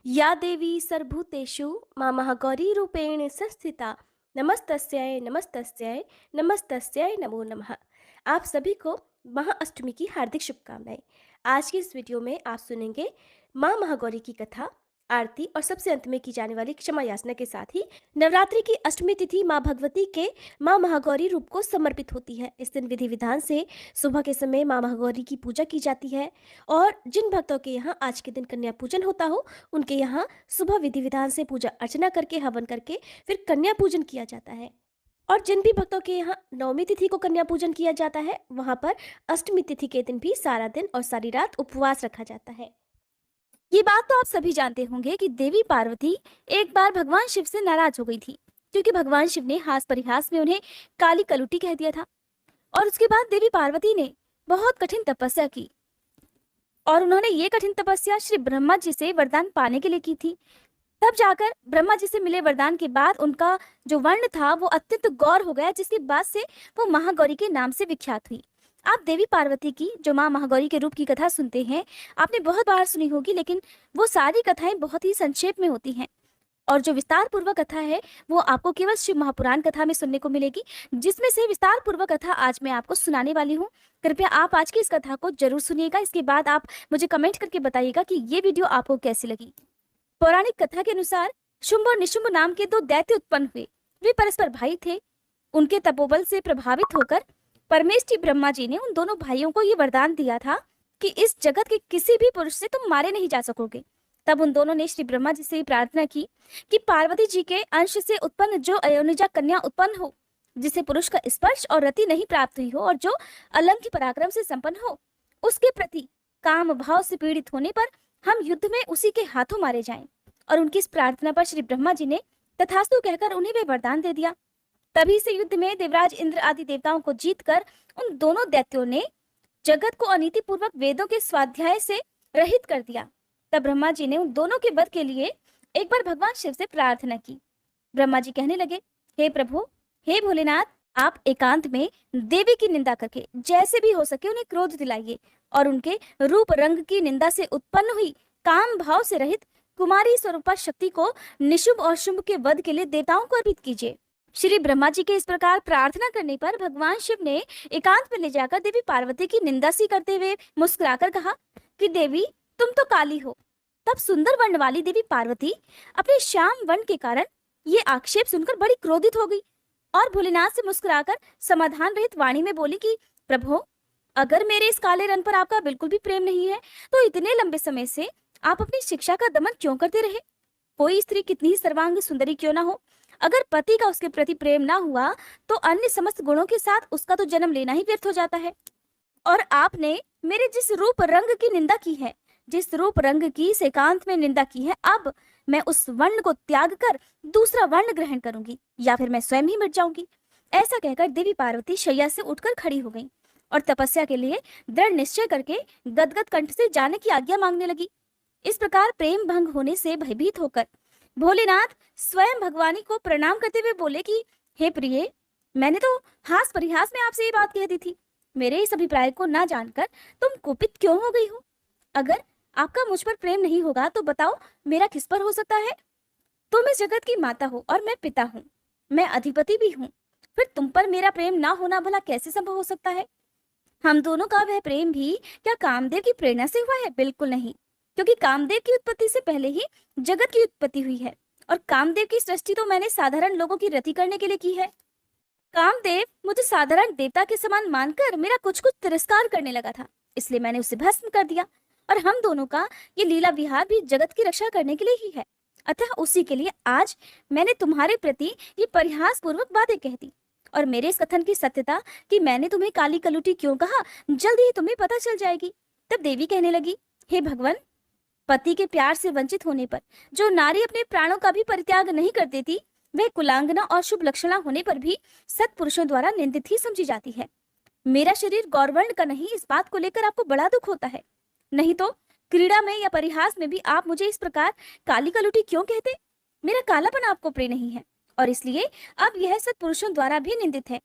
या देवी सर्वभूतेषु मामः गौरीरूपेण संस्थिता नमस्तस्यै नमस्तस्यै नमस्तस्यै नमो नमः। आप सभी को महाअष्टमी की हार्दिक शुभकामनाएं। आज की इस वीडियो में आप सुनेंगे माँ महागौरी की कथा, आरती और सबसे अंत में की जाने वाली क्षमा याचना के साथ ही नवरात्रि की अष्टमी तिथि माँ भगवती के माँ महागौरी रूप को समर्पित होती है। इस दिन विधि विधान से सुबह के समय माँ महागौरी की पूजा की जाती है और जिन भक्तों के यहाँ आज के दिन कन्या पूजन होता हो उनके यहाँ सुबह विधि विधान से पूजा अर्चना करके हवन करके फिर कन्या पूजन किया जाता है। और जिन भी भक्तों के यहाँ नवमी तिथि को कन्या पूजन किया जाता है वहां पर अष्टमी तिथि के दिन भी सारा दिन और सारी रात उपवास रखा जाता है। ये बात तो आप सभी जानते होंगे कि देवी पार्वती एक बार भगवान शिव से नाराज हो गई थी, क्योंकि भगवान शिव ने हास परिहास में उन्हें काली कलुटी कह दिया था। और उसके बाद देवी पार्वती ने बहुत कठिन तपस्या की और उन्होंने ये कठिन तपस्या श्री ब्रह्मा जी से वरदान पाने के लिए की थी। तब जाकर ब्रह्मा जी से मिले वरदान के बाद उनका जो वर्ण था वो अत्यंत गौर हो गया, जिसके बाद से वो महागौरी के नाम से विख्यात हुई। आप देवी पार्वती की जो माँ महागौरी के रूप की कथा सुनते हैं, आपने बहुत बार सुनी होगी, लेकिन वो सारी कथाएं बहुत ही संक्षेप में होती हैं। और जो विस्तार पूर्वक कथा है वो आपको केवल शिव महापुराण कथा में सुनने को मिलेगी, जिसमें से विस्तार पूर्वक कथा आज मैं आपको सुनाने वाली हूँ। कृपया आप आज की इस कथा को जरूर सुनिएगा। इसके बाद आप मुझे कमेंट करके बताइएगा कि ये वीडियो आपको कैसी लगी। पौराणिक कथा के अनुसार शुंभ और निशुंभ नाम के दो दैत्य उत्पन्न हुए। वे परस्पर भाई थे। उनके तपोबल से प्रभावित होकर परमेष्ठी ब्रह्मा जी ने उन दोनों भाइयों को ये वरदान दिया था कि इस जगत के किसी भी पुरुष से तुम मारे नहीं जा सकोगे। तब उन दोनों ने श्री ब्रह्मा जी से प्रार्थना की कि पार्वती जी के अंश से उत्पन्न जो अयोनिजा कन्या उत्पन्न हो, जिसे पुरुष का स्पर्श और रति नहीं प्राप्त हुई हो और जो अलंघ्य पराक्रम से संपन्न हो, उसके प्रति काम भाव से पीड़ित होने पर हम युद्ध में उसी के हाथों मारे जाएं। और उनकी इस प्रार्थना पर श्री ब्रह्मा जी ने तथास्तु कहकर उन्हें वे वरदान दे दिया। तभी से युद्ध में देवराज इंद्र आदि देवताओं को जीतकर उन दोनों दैत्यों ने जगत को अनीति पूर्वक वेदों के स्वाध्याय से रहित कर दिया। तब ब्रह्मा जी ने उन दोनों के वध के लिए एक बार भगवान शिव से प्रार्थना की। ब्रह्मा जी कहने लगे, हे प्रभु, हे भोलेनाथ, आप एकांत में देवी की निंदा करके जैसे भी हो सके उन्हें क्रोध दिलाइए और उनके रूप रंग की निंदा से उत्पन्न हुई काम भाव से रहित कुमारी स्वरूपा शक्ति को निशुंभ और शुंभ के वध के लिए देवताओं को अर्पित कीजिए। श्री ब्रह्मा जी के इस प्रकार प्रार्थना करने पर भगवान शिव ने एकांत में ले जाकर देवी पार्वती की निंदा सी करते हुए मुस्कुराकर कहा कि देवी, तुम तो काली हो। तब सुंदर वर्ण वाली देवी पार्वती अपने श्याम वर्ण के कारण ये आक्षेप सुनकर बड़ी क्रोधित हो गई और भोलेनाथ से मुस्कुराकर समाधान रहित वाणी में बोली कि प्रभु, अगर मेरे इस काले रंग पर आपका बिल्कुल भी प्रेम नहीं है तो इतने लंबे समय से आप अपनी शिक्षा का दमन क्यों करते रहे? कोई स्त्री कितनी ही सर्वांग सुंदरी क्यों ना हो, अगर पति का उसके प्रति प्रेम ना हुआ तो अन्य समस्त गुणों के साथ उसका तो जन्म लेना ही व्यर्थ हो जाता है। और आपने मेरे जिस रूप रंग की निंदा की है, जिस रूप रंग की इस एकांत में निंदा की है, अब मैं उस वर्ण को त्याग कर दूसरा वर्ण ग्रहण करूंगी या फिर मैं स्वयं ही मिट जाऊंगी। ऐसा कहकर देवी पार्वती शैया से उठकर खड़ी हो गई और तपस्या के लिए दृढ़ निश्चय करके गदगद कंठ से जाने की आज्ञा मांगने लगी। इस प्रकार प्रेम भंग होने से भयभीत होकर भोलेनाथ स्वयं भगवानी को प्रणाम करते हुए बोले कि हे प्रिय, मैंने तो हास परिहास में आपसे ये बात कह दी थी। मेरे इस अभिप्राय को ना जानकर तुम कुपित क्यों हो गई हो? अगर आपका मुझ पर प्रेम नहीं होगा तो बताओ मेरा किस पर हो सकता है? तुम इस जगत की माता हो और मैं पिता हूँ, मैं अधिपति भी हूँ, फिर तुम पर मेरा प्रेम ना होना भला कैसे संभव हो सकता है? हम दोनों का वह प्रेम भी क्या कामदेव की प्रेरणा से हुआ है? बिल्कुल नहीं, क्योंकि कामदेव की उत्पत्ति से पहले ही जगत की उत्पत्ति हुई है और कामदेव की सृष्टि तो मैंने साधारण लोगों की रति करने के लिए की है। कामदेव मुझे साधारण देवता के समान मानकर मेरा कुछ कुछ तिरस्कार करने लगा था, इसलिए मैंने उसे भस्म कर दिया। और हम दोनों का ये लीला विहार भी जगत की रक्षा करने के लिए ही है। अतः उसी के लिए आज मैंने तुम्हारे प्रति ये परिहास पूर्वक बातें कह दी। और मेरे इस कथन की सत्यता कि मैंने तुम्हें काली कलुटी क्यों कहा, जल्दी ही तुम्हें पता चल जाएगी। तब देवी कहने लगी, हे भगवान, पति के प्यार से वंचित होने पर जो नारी अपने प्राणों का भी परित्याग नहीं कर देती, वह कुलांगना और शुभ लक्षणा होने पर भी सत्पुरुषों द्वारा निंदित ही समझी जाती है। मेरा शरीर गौरवर्ण का नहीं, इस बात को लेकर आपको बड़ा दुख होता है। नहीं तो क्रीड़ा में या परिहास में भी आप मुझे इस प्रकार काली कलुटी क्यों कहते? मेरा कालापन आपको प्रिय नहीं है और इसलिए अब यह सत्पुरुषों द्वारा भी निंदित है।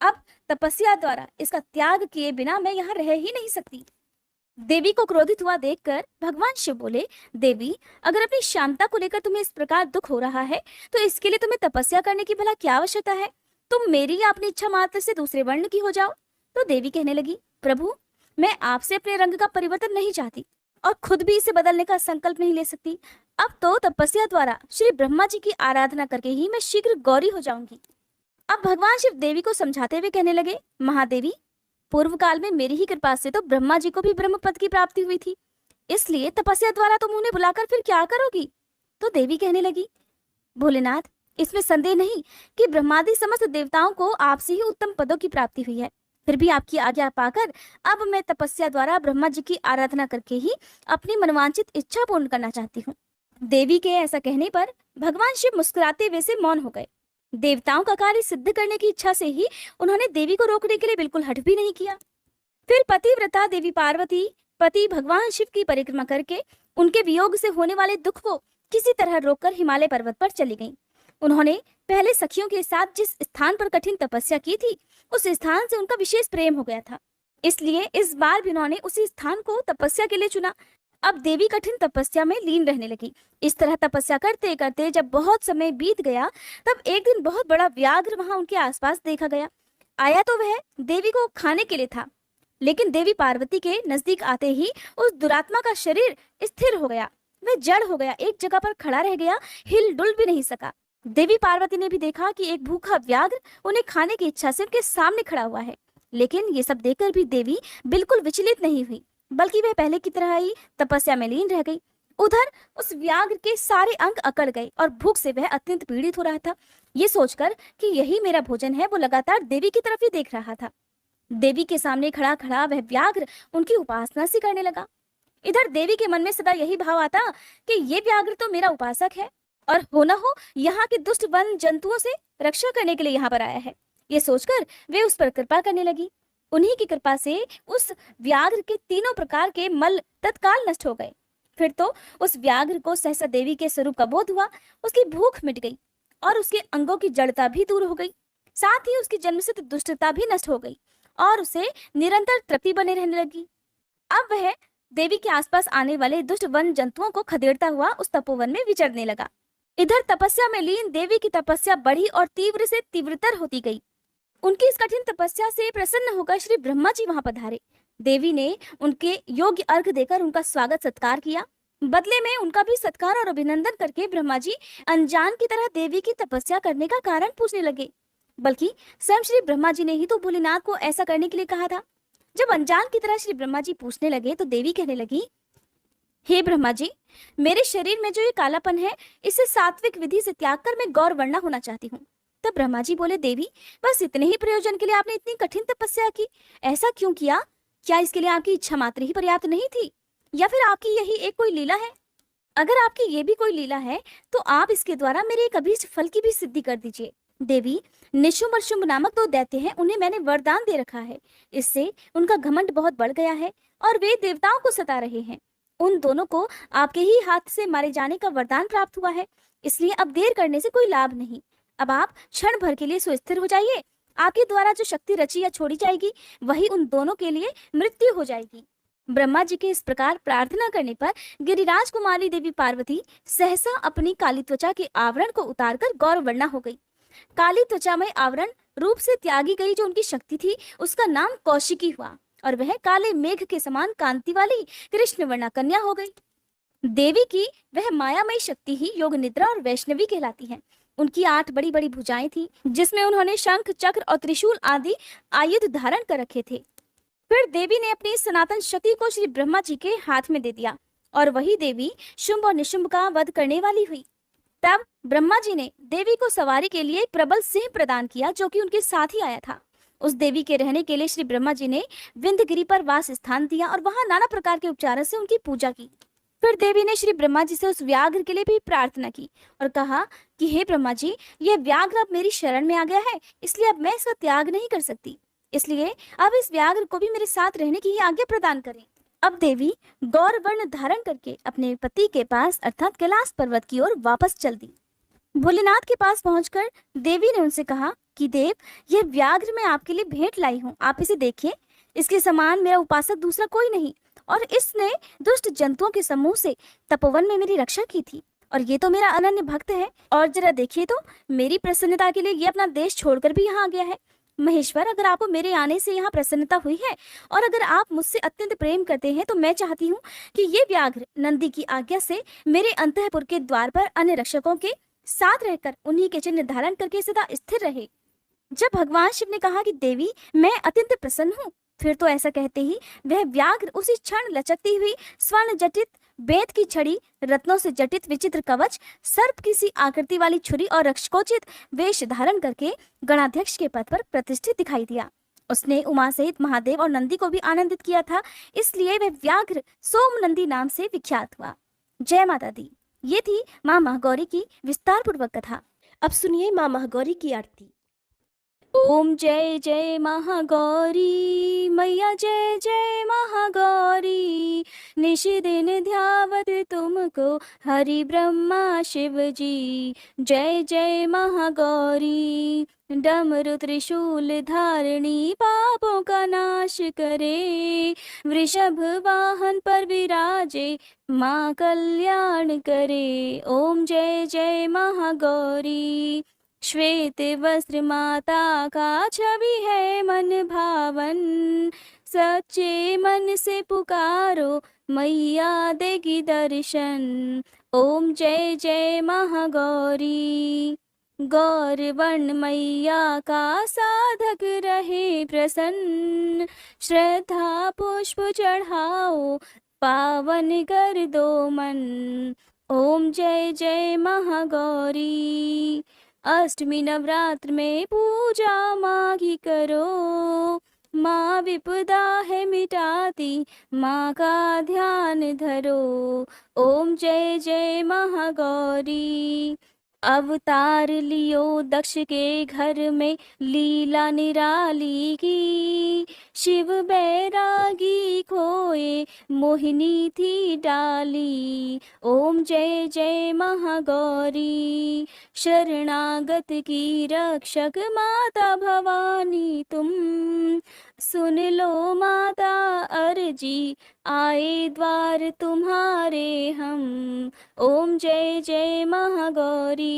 अब तपस्या द्वारा इसका त्याग किए बिना मैं यहाँ रह ही नहीं सकती। देवी को क्रोधित हुआ देखकर भगवान शिव बोले, देवी, अगर अपनी शांता को लेकर तुम्हें इस प्रकार दुख हो रहा है तो इसके लिए तुम्हें तपस्या करने की भला क्या आवश्यकता है? तुम मेरी या अपनी इच्छा मात्र से दूसरे वर्ण की हो जाओ। तो देवी कहने लगी, प्रभु, मैं आपसे अपने रंग का परिवर्तन नहीं चाहती और खुद भी इसे बदलने का संकल्प नहीं ले सकती। अब तो तपस्या द्वारा श्री ब्रह्मा जी की आराधना करके ही मैं शीघ्र गौरी हो जाऊंगी। अब भगवान शिव देवी को समझाते हुए कहने लगे, महादेवी, पूर्व काल में मेरी ही कृपा से तो ब्रह्मा जी को भी ब्रह्म पद की प्राप्ति हुई थी, इसलिए तपस्या द्वारा तुम उन्हें बुलाकर फिर क्या करोगी? तो देवी कहने लगी, भोलेनाथ, इसमें संदेह नहीं कि ब्रह्मादि समस्त देवताओं को आपसे ही उत्तम पदों की प्राप्ति हुई है। फिर भी आपकी आज्ञा पाकर अब मैं तपस्या द्वारा ब्रह्मा जी की आराधना करके ही अपनी मनवांछित इच्छा पूर्ण करना चाहती हूँ। देवी के ऐसा कहने पर भगवान शिव मुस्कुराते हुए से मौन हो गए। देवताओं का कार्य सिद्ध करने की इच्छा से ही उन्होंने देवी को रोकने के लिए बिल्कुल हठ भी नहीं किया। फिर पतिव्रता देवी पार्वती पति भगवान शिव की परिक्रमा करके उनके वियोग से होने वाले दुख को किसी तरह रोककर हिमालय पर्वत पर चली गईं। उन्होंने पहले सखियों के साथ जिस स्थान पर कठिन तपस्या की थी, उस स्थान से उनका विशेष प्रेम हो गया था, इसलिए इस बार भी उन्होंने उसी स्थान को तपस्या के लिए चुना। अब देवी कठिन तपस्या में लीन रहने लगी। इस तरह तपस्या करते करते जब बहुत समय बीत गया, तब एक दिन बहुत बड़ा व्याघ्र वहां उनके आसपास देखा गया। आया तो वह देवी को खाने के लिए था, लेकिन देवी पार्वती के नजदीक आते ही उस दुरात्मा का शरीर स्थिर हो गया। वह जड़ हो गया, एक जगह पर खड़ा रह गया, हिल डुल भी नहीं सका। देवी पार्वती ने भी देखा कि एक भूखा व्याघ्र उन्हें खाने की इच्छा से उनके सामने खड़ा हुआ है, लेकिन ये सब देखकर भी देवी बिल्कुल विचलित नहीं हुई, बल्कि वह पहले की तरह ही तपस्या में लीन रह गई। उधर उस व्याघ्र के सारे अंग अकड़ गए और भूख से वह अत्यंत पीड़ित हो रहा था। ये सोचकर कि यही मेरा भोजन है, वो लगातार देवी की तरफ ही देख रहा था। देवी के सामने खड़ा खड़ा वह व्याघ्र उनकी उपासना सी करने लगा। इधर देवी के मन में सदा यही भाव आता कि ये व्याघ्र तो मेरा उपासक है और हो न हो यहाँ के दुष्ट वन जंतुओं से रक्षा करने के लिए यहाँ पर आया है। ये सोचकर वे उस पर कृपा करने लगी। उन्हीं की कृपा से उस व्याघ्र के तीनों प्रकार के मल तत्काल नष्ट हो गए। फिर तो उस व्याघ्र को सहसा देवी के स्वरूप का बोध हुआ, उसकी भूख मिट गई और उसके अंगों की जड़ता भी दूर हो गई, साथ ही उसकी जन्मसिद्ध दुष्टता भी नष्ट हो गई और उसे निरंतर तृप्ति बने रहने लगी। अब वह देवी के आसपास आने वाले दुष्ट वन जंतुओं को खदेड़ता हुआ उस तपोवन में विचरने लगा। इधर तपस्या में लीन देवी की तपस्या बढ़ी और तीव्र से तीव्रतर होती गई। उनकी इस कठिन तपस्या से प्रसन्न होकर श्री ब्रह्मा जी वहां पधारे। देवी ने उनके योग्य अर्घ देकर उनका स्वागत सत्कार किया। बदले में उनका भी सत्कार और अभिनंदन करके ब्रह्मा जी अनजान की तरह देवी की तपस्या करने का कारण पूछने लगे, बल्कि स्वयं श्री ब्रह्मा जी ने ही तो भोलेनाथ को ऐसा करने के लिए कहा था। जब अनजान की तरह श्री ब्रह्मा जी पूछने लगे तो देवी कहने लगी, हे ब्रह्मा जी, मेरे शरीर में जो ये कालापन है, इसे सात्विक विधि से त्याग कर मैं गौर वर्णा होना चाहती हूँ। तब ब्रह्मा जी बोले, देवी, बस इतने ही प्रयोजन के लिए आपने इतनी कठिन तपस्या की, ऐसा क्यों किया? क्या इसके लिए आपकी इच्छा मात्र ही पर्याप्त नहीं थी, या फिर आपकी यही एक कोई लीला है? अगर आपकी ये भी कोई लीला है तो आप इसके द्वारा मेरे एक अभीष्ट फल की भी सिद्धि कर दीजिए। देवी, निशुंभ और शुंभ नामक दो दैत्य हैं, उन्हें मैंने वरदान दे रखा है। इससे उनका घमंड बहुत बढ़ गया है और वे देवताओं को सता रहे हैं। उन दोनों को आपके ही हाथ से मारे जाने का वरदान प्राप्त हुआ है, इसलिए अब देर करने से कोई लाभ नहीं। अब आप क्षण भर के लिए सुस्थिर हो जाइए। आपके द्वारा जो शक्ति रची या छोड़ी जाएगी, वही उन दोनों के लिए मृत्यु हो जाएगी। ब्रह्मा जी के इस प्रकार प्रार्थना करने पर गिरिराज कुमारी देवी पार्वती सहसा अपनी काली त्वचा के आवरण को उतारकर गौरवर्णा हो गई। काली त्वचा में आवरण रूप से त्यागी गई जो उनकी शक्ति थी, उसका नाम कौशिकी हुआ और वह काले मेघ के समान कांति वाली कृष्ण वर्णा कन्या हो गई। देवी की वह मायामयी शक्ति ही योग निद्रा और वैष्णवी कहलाती है। उनकी 8 बड़ी बड़ी भुजाएं थी, जिसमें उन्होंने शंख, चक्र और त्रिशूल आदि आयुध धारण कर रखे थे। फिर देवी ने अपनी सनातन शक्ति को श्री ब्रह्मा जी के हाथ में दे दिया और वही देवी शुंभ और निशुंभ का वध करने वाली हुई। तब ब्रह्मा जी ने देवी को सवारी के लिए एक प्रबल सिंह प्रदान किया, जो कि उनके साथ ही आया था। उस देवी के रहने के लिए श्री ब्रह्मा जी ने विंध्यगिरि पर वास स्थान दिया और वहां नाना प्रकार के उपचारों से उनकी पूजा की। फिर देवी ने श्री ब्रह्मा जी से उस व्याघ्र के लिए भी प्रार्थना की और कहा कि हे ब्रह्मा जी, यह व्याघ्र अब मेरी शरण में आ गया है, इसलिए अब मैं इसका त्याग नहीं कर सकती, इसलिए अब इस व्याघ्र को भी मेरे साथ रहने की ही आज्ञा प्रदान करें। अब देवी गौर वर्ण धारण करके अपने पति के पास अर्थात कैलाश पर्वत की ओर वापस चल दी। भोलेनाथ के पास पहुंचकर देवी ने उनसे कहा कि देव, यह व्याघ्र मैं आपके लिए भेंट लाई हूँ, आप इसे देखिए। इसके समान मेरा उपासक दूसरा कोई नहीं और इसने दुष्ट जंतुओं के समूह से तपोवन में मेरी रक्षा की थी। और ये तो मेरा अनन्य भक्त है। और जरा देखिए तो, मेरी प्रसन्नता के लिए ये अपना देश छोड़कर भी यहाँ आ गया है। महेश्वर, अगर आपको मेरे आने से यहाँ प्रसन्नता हुई है और अगर आप मुझसे अत्यंत प्रेम करते हैं, तो मैं चाहती हूँ कि ये व्याघ्र नंदी की आज्ञा से मेरे अंतःपुर के द्वार पर अन्य रक्षकों के साथ रहकर उन्हीं के चिन्ह धारण करके सदा स्थिर रहे। जब भगवान शिव ने कहा कि देवी, मैं अत्यंत प्रसन्न हूँ, फिर तो ऐसा कहते ही वह व्याघ्र उसी क्षण लचकती हुई स्वर्ण जटित बेत की छड़ी, रत्नों से जटित विचित्र कवच, सर्प की सी आकृति वाली छुरी और रक्षकोचित वेश धारण करके गणाध्यक्ष के पद पर प्रतिष्ठित दिखाई दिया। उसने उमा सहित महादेव और नंदी को भी आनंदित किया था, इसलिए वह व्याघ्र सोम नंदी नाम से विख्यात हुआ। जय माता दी। ये थी माँ महागौरी की विस्तार पूर्वक कथा। अब सुनिए माँ महागौरी की आरती। ओम जय जय महागौरी मैया, जय जय महागौरी। निश दिन ध्यावत तुमको हरि ब्रह्मा शिव जी। जय जय महागौरी। डमरु त्रिशूल धारणी पापों का नाश करे। वृषभ वाहन पर विराजे माँ कल्याण करे। ओम जय जय महागौरी। श्वेत वस्त्र माता का छवि है मन भावन। सच्चे मन से पुकारो मैया देगी दर्शन। ओम जय जय महागौरी। गौर वर्ण मैया का साधक रहे प्रसन्न। श्रद्धा पुष्प चढ़ाओ पावन कर दो मन। ओम जय जय महागौरी। अष्टमी नवरात्र में पूजा माँ की करो। माँ विपदा है मिटाती, माँ का ध्यान धरो। ओम जय जय महागौरी। अवतार लियो दक्ष के घर में लीला निराली की। शिव बैरागी खोए मोहिनी थी डाली। ओम जय जय महागौरी। शरणागत की रक्षक माता भवानी तुम। सुन लो माता अर्जी, आए द्वार तुम्हारे हम। ओम जय जय महागौरी।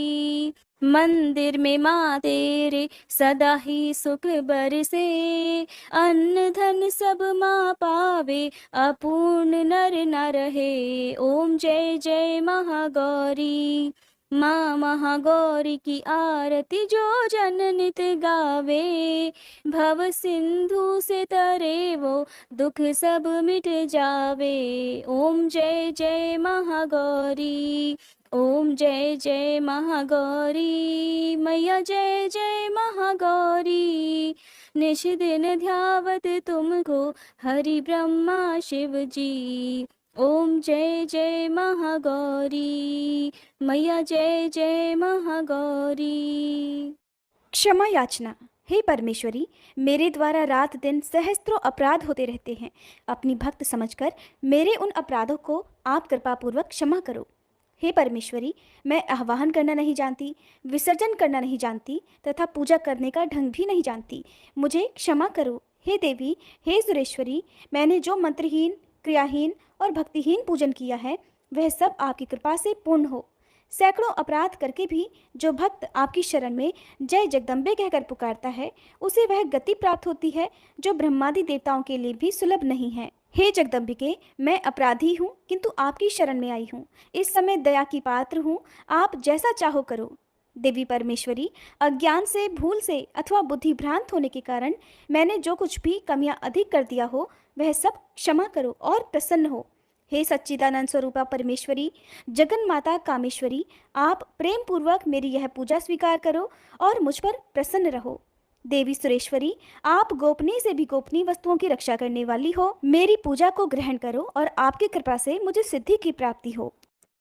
मंदिर में माँ तेरे सदा ही सुख बरसे। अन्न धन सब माँ पावे, अपूर्ण नर न रहे। ओम जय जय महागौरी। माँ महागौरी की आरती जो जन नित गावे। भव सिंधु से तरे वो दुख सब मिट जावे। ओम जय जय महागौरी। ओम जय जय महागौरी मैया, जय जय महागौरी। निश दिन ध्यावत तुमको हरि ब्रह्मा शिव जी। ओम जय जय महागौरी मैया, जय जय महागौरी। क्षमा याचना। हे परमेश्वरी, मेरे द्वारा रात दिन सहस्त्रों अपराध होते रहते हैं। अपनी भक्त समझकर मेरे उन अपराधों को आप कृपापूर्वक क्षमा करो। हे परमेश्वरी, मैं आह्वान करना नहीं जानती, विसर्जन करना नहीं जानती तथा पूजा करने का ढंग भी नहीं जानती। मुझे क्षमा करो। हे देवी, हे सुरेश्वरी, मैंने जो मंत्रहीन, क्रियाहीन और भक्तिहीन पूजन किया है, वह सब आपकी कृपा से पूर्ण हो। सैकड़ों अपराध करके भी जो भक्त आपकी शरण में जय जगदम्बे कहकर पुकारता है, उसे वह गति प्राप्त होती है जो ब्रह्मादि देवताओं के लिए भी सुलभ नहीं है। हे जगदम्बिके, मैं अपराधी हूँ, किंतु आपकी शरण में आई हूँ। इस समय दया की पात्र हूँ, आप जैसा चाहो करो। देवी परमेश्वरी, अज्ञान से, भूल से अथवा बुद्धि भ्रांत होने के कारण मैंने जो कुछ भी कमियां अधिक कर दिया हो, वह सब क्षमा करो और प्रसन्न हो। हे सच्चिदानंद स्वरूपा परमेश्वरी, जगन माता कामेश्वरी, आप प्रेम पूर्वक मेरी यह पूजा स्वीकार करो और मुझ पर प्रसन्न रहो। देवी सुरेश्वरी, आप गोपनीय से भी गोपनीय वस्तुओं की रक्षा करने वाली हो। मेरी पूजा को ग्रहण करो और आपकी कृपा से मुझे सिद्धि की प्राप्ति हो।